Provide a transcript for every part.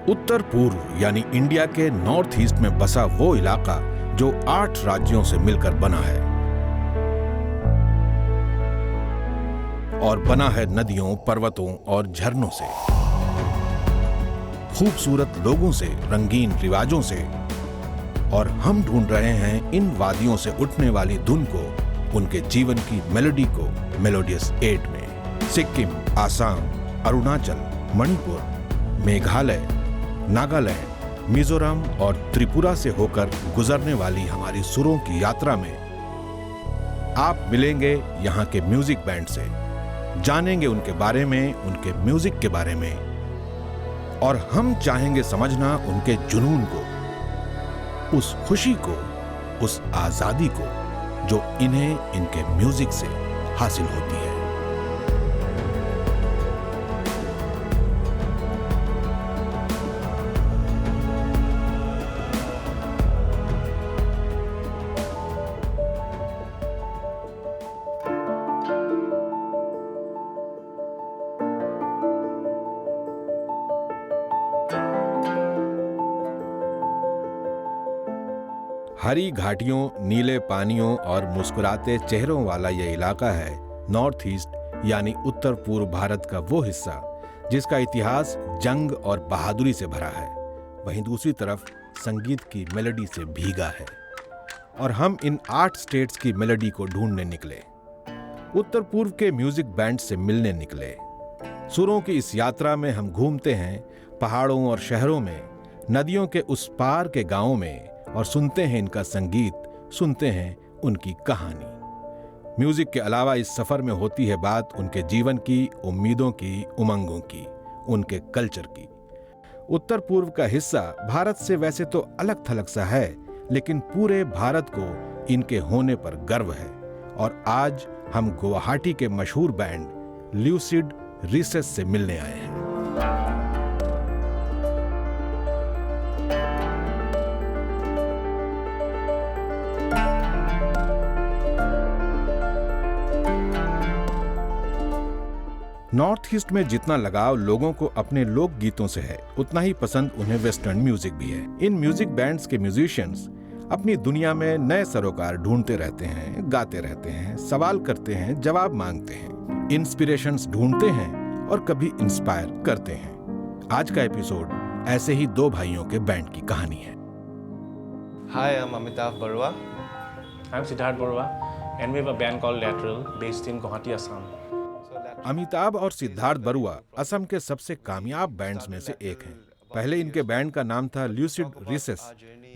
उत्तर पूर्व यानी इंडिया के नॉर्थ ईस्ट में बसा वो इलाका जो 8 राज्यों से मिलकर बना है और बना है नदियों, पर्वतों और झरनों से, खूबसूरत लोगों से, रंगीन रिवाजों से। और हम ढूंढ रहे हैं इन वादियों से उठने वाली धुन को, उनके जीवन की मेलोडी को मेलोडियस 8 में। सिक्किम, आसाम, अरुणाचल, मणिपुर, मेघालय, नागालैंड, मिजोरम और त्रिपुरा से होकर गुजरने वाली हमारी सुरों की यात्रा में आप मिलेंगे यहाँ के म्यूजिक बैंड से, जानेंगे उनके बारे में, उनके म्यूजिक के बारे में, और हम चाहेंगे समझना उनके जुनून को, उस खुशी को, उस आजादी को जो इन्हें इनके म्यूजिक से हासिल होती है। हरी घाटियों, नीले पानियों और मुस्कुराते चेहरों वाला यह इलाका है नॉर्थ ईस्ट यानी उत्तर पूर्व भारत का वो हिस्सा जिसका इतिहास जंग और बहादुरी से भरा है, वहीं दूसरी तरफ संगीत की मेलोडी से भीगा है। और हम इन 8 स्टेट्स की मेलोडी को ढूंढने निकले, उत्तर पूर्व के म्यूजिक बैंड से मिलने निकले। सुरों की इस यात्रा में हम घूमते हैं पहाड़ों और शहरों में, नदियों के उस पार के गांवों में, और सुनते हैं इनका संगीत, सुनते हैं उनकी कहानी। म्यूजिक के अलावा इस सफर में होती है बात उनके जीवन की, उम्मीदों की, उमंगों की, उनके कल्चर की। उत्तर पूर्व का हिस्सा भारत से वैसे तो अलग थलग सा है, लेकिन पूरे भारत को इनके होने पर गर्व है। और आज हम गुवाहाटी के मशहूर बैंड ल्यूसिड रिसेस से मिलने आए हैं। नॉर्थ ईस्ट में जितना लगाव लोगों को अपने लोक गीतों से है, उतना ही पसंद उन्हें वेस्टर्न म्यूजिक भी है। इन म्यूजिक बैंड्स के म्यूजिशियंस अपनी दुनिया में नए सरोकार ढूंढते रहते हैं, गाते रहते हैं, सवाल करते हैं, जवाब मांगते हैं, इंस्पिरेशंस ढूंढते हैं और कभी इंस्पायर करते हैं। आज का एपिसोड ऐसे ही 2 भाइयों के बैंड की कहानी है। Hi, I'm Amitav Barua. I'm Siddharth Barua, and we have a band called Lateral, based in Guwahati, Assam. Amitabh और सिद्धार्थ बरुआ असम के सबसे कामयाब बैंड्स में से एक हैं। पहले इनके बैंड का नाम था ल्यूसिड रिसेस,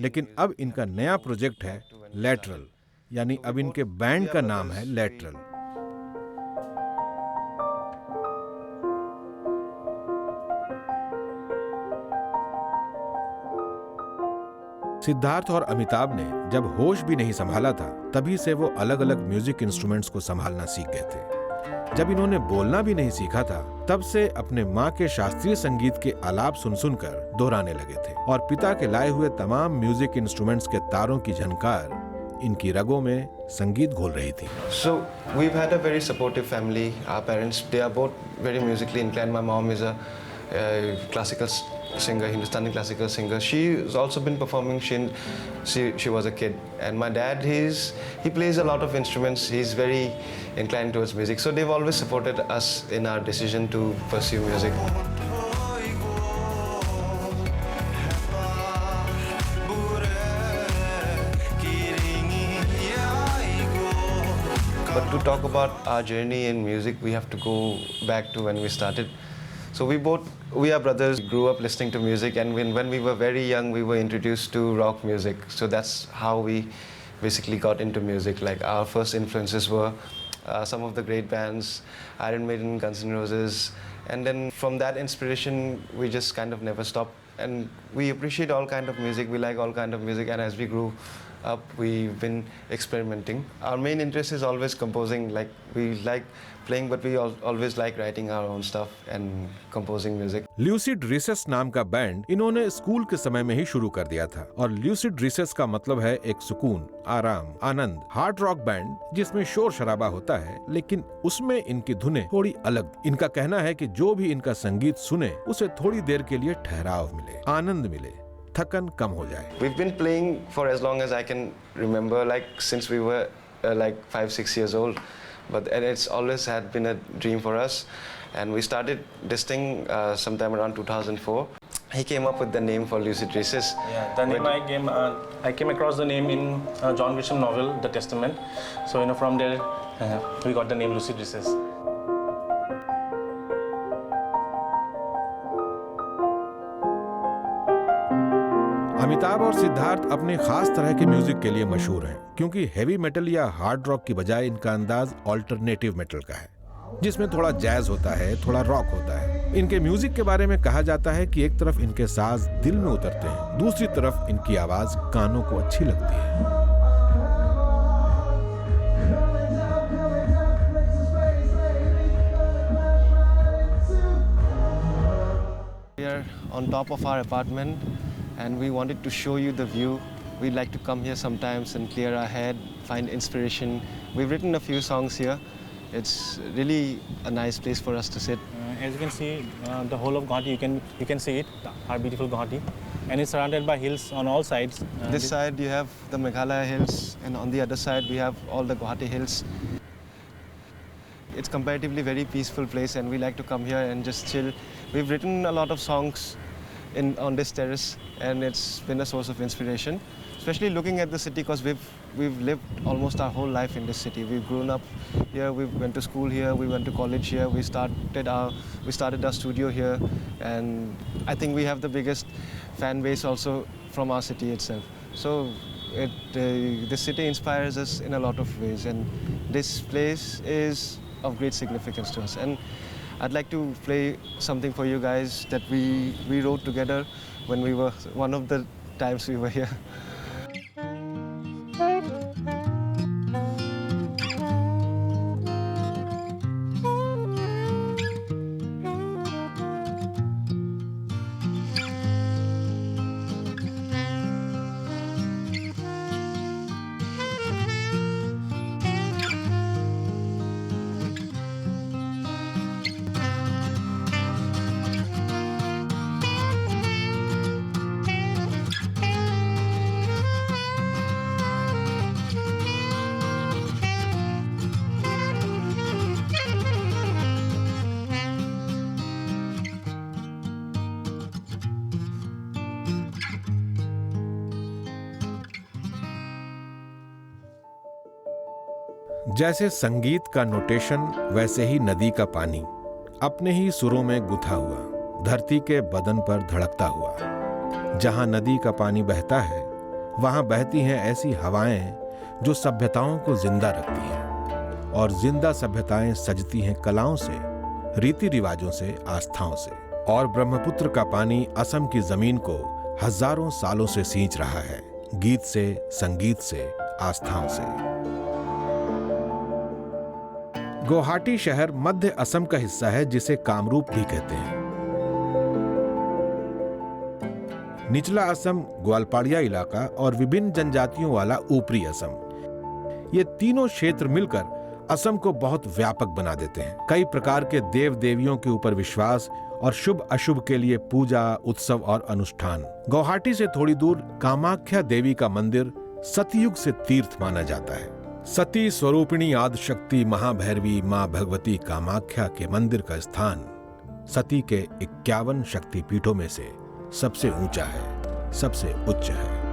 लेकिन अब इनका नया प्रोजेक्ट है लैटरल, यानी अब इनके बैंड का नाम है लैटरल। सिद्धार्थ और अमिताभ ने जब होश भी नहीं संभाला था, तभी से वो अलग अलग म्यूजिक इंस्ट्रूमेंट्स को संभालना सीख गए थे। जब इन्होंने बोलना भी नहीं सीखा था, तब से अपने माँ के शास्त्रीय संगीत के आलाप सुन सुनकर दोहराने लगे थे, और पिता के लाए हुए तमाम म्यूजिक इंस्ट्रूमेंट्स के तारों की झनकार इनकी रगों में संगीत घोल रही थी। So we've had a very supportive family. Our parents, they are both very musically inclined. My mom is a classical singer, Hindustani classical singer. She's also been performing since she was a kid. And my dad, he plays a lot of instruments. He's very inclined towards music. So they've always supported us in our decision to pursue music. But to talk about our journey in music, we have to go back to when we started. So we are brothers, grew up listening to music, and when we were very young, we were introduced to rock music. So that's how we basically got into music. Like our first influences were some of the great bands, Iron Maiden, Guns N' Roses, and then from that inspiration, we just kind of never stopped. And we appreciate all kind of music, we like all kind of music, and as we grew up, we've been experimenting. Our main interest is always composing. Like we like playing, but we always like writing our own stuff and composing music. Lucid recess नाम का band इन्होंने school के समय में ही शुरू कर दिया था और ल्यूसिड रिसेस का मतलब है एक सुकून, आराम, आनंद। हार्ड रॉक बैंड जिसमें शोर शराबा होता है, लेकिन उसमें इनकी धुनें थोड़ी अलग। इनका कहना है कि जो भी इनका संगीत सुने उसे थोड़ी देर के लिए ठहराव मिले, आनंद मिले, थकन कम हो जाए। We've been playing for as long as I can remember, like since we were like 5-6 years old, and it's always had been a dream for us. And we started this thing sometime around 2004. He came up with the name for Lucid Recess. Yeah, the name I came across the name in John Grisham novel, The Testament. So from there we got the name Lucid Recess. Amitabh और सिद्धार्थ अपने खास तरह के music के लिए मशहूर हैं, क्योंकि हेवी मेटल या हार्ड रॉक की बजाय इनका अंदाज ऑल्टरनेटिव मेटल का है, जिसमें थोड़ा जैज होता है, थोड़ा रॉक होता है। इनके म्यूजिक के बारे में कहा जाता है कि एक तरफ इनके साज दिल में उतरते हैं, दूसरी तरफ इनकी आवाज कानों को अच्छी लगती है। We are on top of our apartment and we wanted to show you the view. We like to come here sometimes and clear our head, find inspiration. We've written a few songs here. It's really a nice place for us to sit. As you can see, the whole of Guwahati, you can see it, our beautiful Guwahati, and it's surrounded by hills on all sides. This side you have the Meghalaya hills, and on the other side we have all the Guwahati hills. It's comparatively very peaceful place, and we like to come here and just chill. We've written a lot of songs on this terrace, and it's been a source of inspiration, especially looking at the city, because we've lived almost our whole life in this city. We've grown up here, we went to school here, we went to college here, we started our studio here, and I think we have the biggest fan base also from our city itself. So this city inspires us in a lot of ways, and this place is of great significance to us. And I'd like to play something for you guys that we wrote together when we were, one of the times we were here. जैसे संगीत का notation, वैसे ही नदी का पानी अपने ही सुरों में गुथा हुआ, धरती के बदन पर धड़कता हुआ। जहां नदी का पानी बहता है, वहां बहती हैं ऐसी हवाएं जो सभ्यताओं को जिंदा रखती हैं, और जिंदा सभ्यताएं सजती हैं कलाओं से, रीति रिवाजों से, आस्थाओं से। और ब्रह्मपुत्र का पानी असम की जमीन को हजारों सालों से सींच रहा है, गीत से, संगीत से, आस्थाओं से। गुवाहाटी शहर मध्य असम का हिस्सा है, जिसे कामरूप भी कहते हैं। निचला असम, ग्वालपाड़िया इलाका और विभिन्न जनजातियों वाला ऊपरी असम, ये तीनों क्षेत्र मिलकर असम को बहुत व्यापक बना देते हैं। कई प्रकार के देव देवियों के ऊपर विश्वास और शुभ अशुभ के लिए पूजा, उत्सव और अनुष्ठान। गुवाहाटी से थोड़ी दूर कामाख्या देवी का मंदिर सतयुग से तीर्थ माना जाता है। सती स्वरूपिणी आदिशक्ति महाभैरवी मां भगवती कामाख्या के मंदिर का स्थान सती के 51 शक्तिपीठों में से सबसे ऊंचा है, सबसे उच्च है।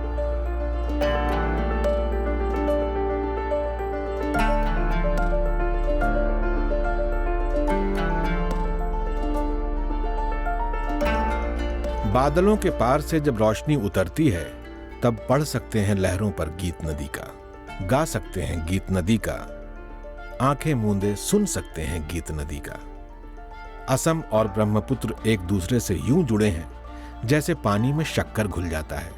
बादलों के पार से जब रोशनी उतरती है, तब पढ़ सकते हैं लहरों पर गीत नदी का, गा सकते हैं गीत नदी का, आंखें मूंदे सुन सकते हैं गीत नदी का। असम और ब्रह्मपुत्र एक दूसरे से यूं जुड़े हैं जैसे पानी में शक्कर घुल जाता है।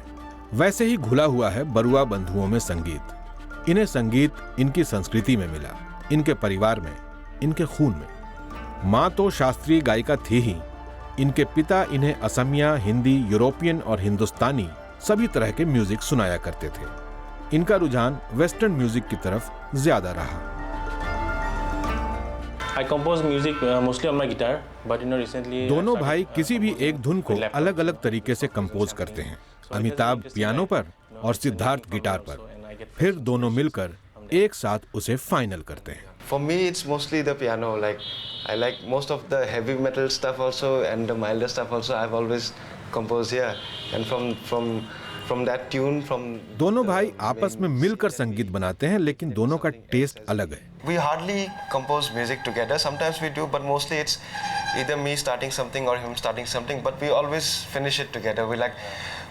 वैसे ही घुला हुआ है बरुआ बंधुओं में संगीत। इन्हें संगीत इनकी संस्कृति में मिला, इनके परिवार में, इनके खून में। माँ तो शास्त्रीय गायिका थी ही, इनके पिता इन्हें असमिया, हिंदी, यूरोपियन और हिंदुस्तानी सभी तरह के म्यूजिक सुनाया करते थे। इनका रुझान वेस्टर्न म्यूजिक की तरफ ज्यादा रहा। I compose music mostly on my guitar, but recently दोनों भाई किसी भी एक धुन को अलग अलग तरीके से कंपोज करते हैं। अमिताभ पियानो पर और सिद्धार्थ गिटार पर, फिर दोनों मिलकर एक साथ उसे फाइनल करते हैं। For me, it's mostly the piano. Like, I like most of the heavy metal stuff also, and the milder stuff also. I've always composed here, and from that tune, from दोनों भाई आपस में मिलकर संगीत बनाते हैं, लेकिन दोनों का टेस्ट अलग है। we hardly compose music together. Sometimes we do, but mostly it's either me starting something or him starting something. But we always finish it together.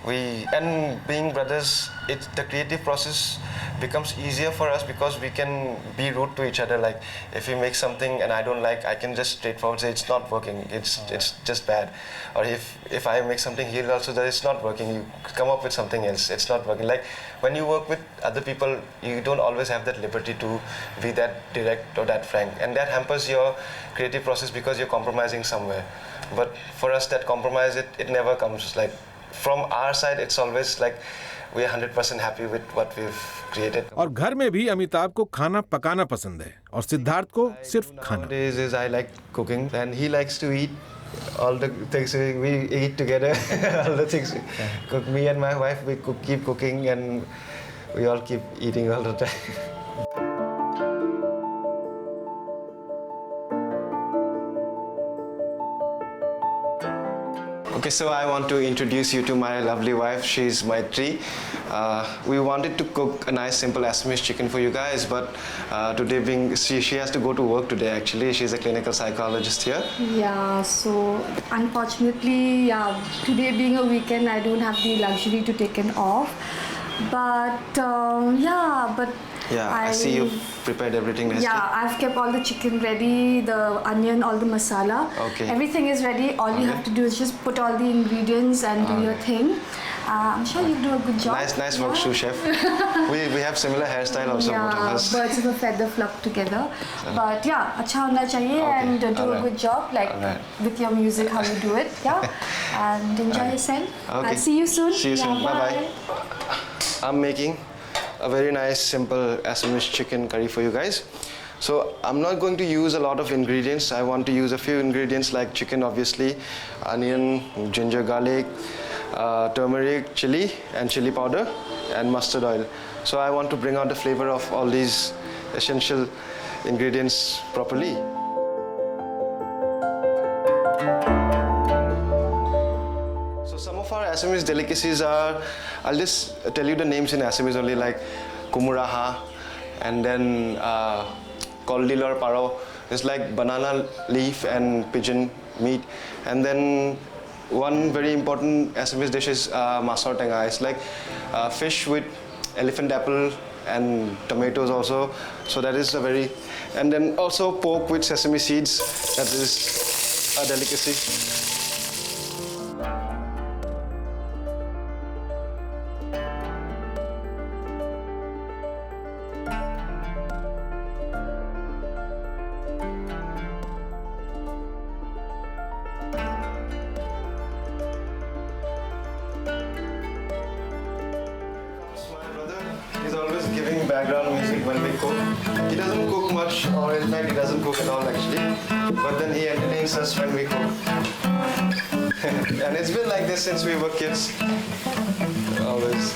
And being brothers, the creative process becomes easier for us because we can be rude to each other. Like if he makes something and I don't like, I can just straightforward say it's not working. It's just bad. Or if I make something, he'll also say it's not working. You come up with something else. It's not working. Like when you work with other people, you don't always have that liberty to be that direct or that frank, and that hampers your creative process because you're compromising somewhere. But for us, that compromise it never comes. Like from our side, it's always like we are 100% happy with what we've created. और घर में भी अमिताभ को खाना पकाना पसंद है और सिद्धार्थ को सिर्फ खाना। Nowadays is I like cooking and he likes to eat. All the things we eat together, all the things we cook. Me and my wife, we keep cooking and we all keep eating all the time. Okay, so I want to introduce you to my lovely wife. She's Maitri. We wanted to cook a nice simple Assamese chicken for you guys, but today she has to go to work today actually. She's a clinical psychologist here. Yeah, so unfortunately, today being a weekend, I don't have the luxury to take an off. But I see you've prepared everything nicely. Yeah, I've kept all the chicken ready, the onion, all the masala. Okay. Everything is ready. All you have to do is just put all the ingredients and do your thing. I'm sure you do a good job. Nice work, sous chef. we have similar hairstyle also, both of us. Birds of a feather flock together. But yeah, अच्छा होना चाहिए and do a good job, like with your music, how you do it, and enjoy yourself. Okay. I'll see you soon. See you soon. Yeah, Bye. I'm making a very nice simple Assamese chicken curry for you guys. So I'm not going to use a lot of ingredients. I want to use a few ingredients like chicken, obviously, onion, ginger, garlic, turmeric, chili and chili powder and mustard oil. So I want to bring out the flavor of all these essential ingredients properly. So some of our Assamese delicacies are, I'll just tell you the names in Assamese only, like kumuraha, and then koldil or paro. It's like banana leaf and pigeon meat. And then one very important Assamese dish is masor tenga. It's like fish with elephant apple and tomatoes also. So that is a very, and then also pork with sesame seeds. That is a delicacy. He's always giving background music when we cook. He doesn't cook much, or in fact, he doesn't cook at all actually. But then he entertains us when we cook. And it's been like this since we were kids. Always.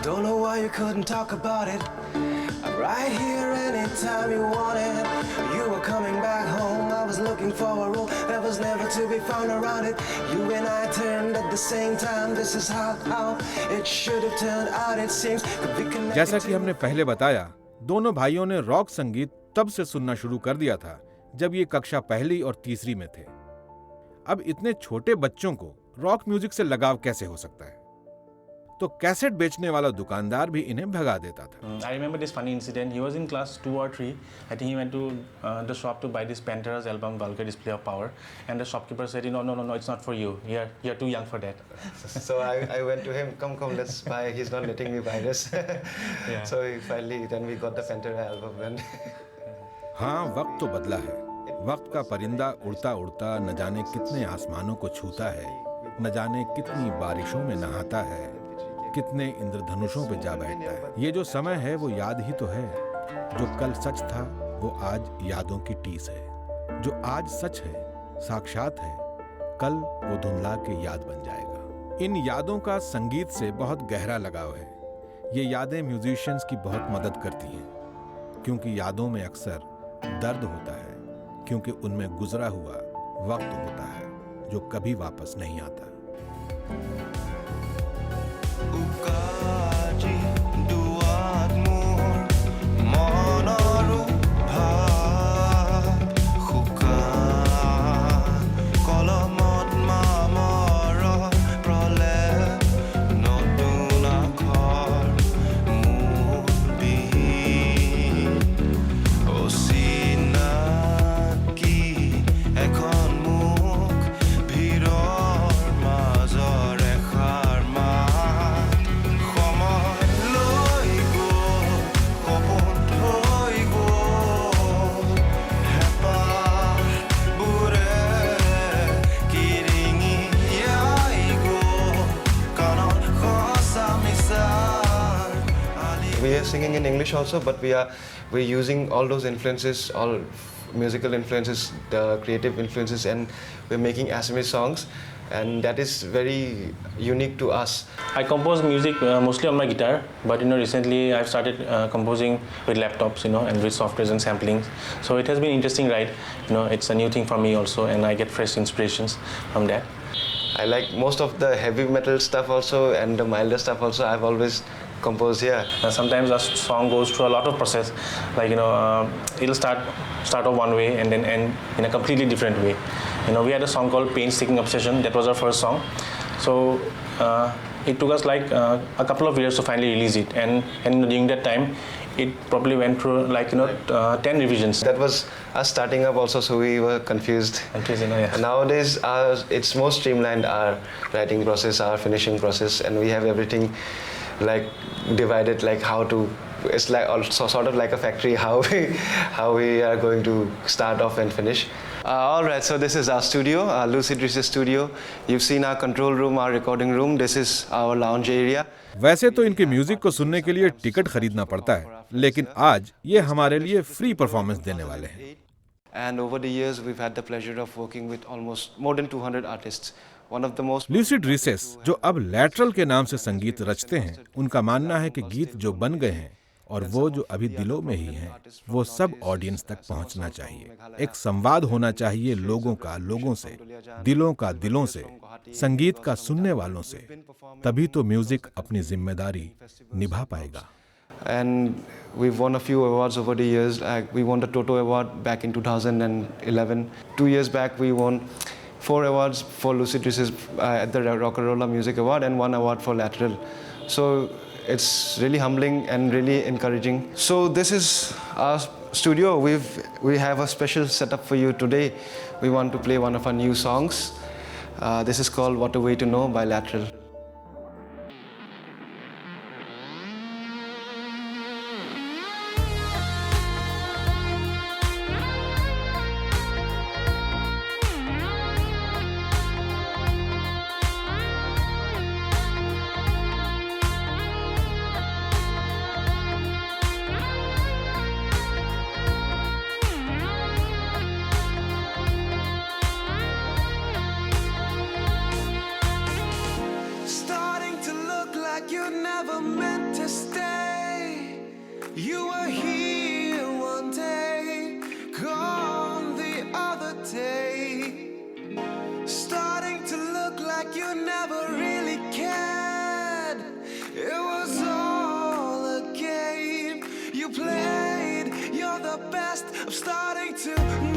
Don't know why you couldn't talk about it. I'm right here anytime you want it. You were coming back home, I was looking looking for a role that was never to be found around it. You and I turned at the same time. This is how it should have turned out. It seems could be connected. जैसा कि हमने पहले बताया, दोनों भाइयों ने rock संगीत तब से सुनना शुरू कर दिया था जब ये कक्षा पहली और तीसरी में थे। अब इतने छोटे बच्चों को रॉक म्यूजिक से लगाव कैसे हो सकता है? तो कैसेट बेचने वाला दुकानदार भी इन्हें भगा देता था। I remember this funny incident. He was in class 2 or 3. I think he went to the shop to buy this Pantera's album, Vulgar Display of Power, and the shopkeeper said, "No, it's not for you. You're too young for that." So I went to him, come, let's buy. He's not letting me buy this. So then we got the Pantera album. And हाँ, वक्त तो बदला है। वक्त का परिंदा उड़ता उड़ता न जाने कितने आसमानों को छूता है, न जाने कितनी बारिशों में नहाता है, कितने इंद्रधनुषों पे जा बैठता है। ये जो समय है वो याद ही तो है। जो कल सच था वो आज यादों की टीस है। जो आज सच है, साक्षात है, कल वो धुंधला के याद बन जाएगा। इन यादों का संगीत से बहुत गहरा लगाव है। ये यादें म्यूजिशियंस की बहुत मदद करती हैं, क्योंकि यादों में अक्सर दर्द होता है, क्योंकि उनमें गुजरा हुआ वक्त होता है जो कभी वापस नहीं आता। Ukaji duatmu monoru bhat hukan kolomot mamoro prolep notun akhor mubi osinaki ekhon mukh bhiror major ekhar mat khomor loi go kopon thoi go hepar bure kiringi yai go kanon khosa misar we are singing in English also, but we're using all those influences, all musical influences, the creative influences, and we're making Assamese songs, and that is very unique to us. I compose music mostly on my guitar, but recently I've started composing with laptops, and with softwares and samplings. So it has been an interesting ride. It's a new thing for me also, and I get fresh inspirations from that. I like most of the heavy metal stuff also, and the milder stuff also. I've always composed here. Sometimes a song goes through a lot of process, like it'll start off one way and then end in a completely different way. We had a song called Painstaking Obsession. That was our first song. So it took us like a couple of years to finally release it, and during that time it probably went through 10 revisions. That was us starting up also, so we were confused. Yeah. Nowadays it's more streamlined, our writing process, our finishing process, and we have everything like divided, like how to, it's like also sort of like a factory, how we are going to start off and finish. All right, so this is our studio, Lucid Reese's studio. You've seen our control room, our recording room. This is our lounge area. वैसे तो इनके music को सुनने के लिए ticket खरीदना पड़ता है, लेकिन आज ये हमारे लिए फ्री परफॉर्मेंस देने वाले हैं। And over the years, we've had the pleasure of working with almost more than 200 artists. One of the most lucid recess, जो अब लैटरल के नाम से संगीत रचते हैं, उनका मानना है कि गीत जो बन गए हैं और वो जो अभी दिलों में ही हैं, वो सब ऑडियंस तक पहुंचना चाहिए। एक संवाद होना चाहिए लोगों का लोगों से, दिलों का दिलों से, संगीत का सुनने वालों से। तभी तो म्यूजिक अपनी जिम्मेदारी निभा पाएगा। And we've won a few awards over the years. We won the Toto Award back in 2011. 2 years back, we won 4 awards for Lucid Reese's at the Rock-a-Rolla Music Award and 1 award for Lateral. So it's really humbling and really encouraging. So this is our studio. We have a special setup for you today. We want to play one of our new songs. This is called What a Way to Know by Lateral. starting to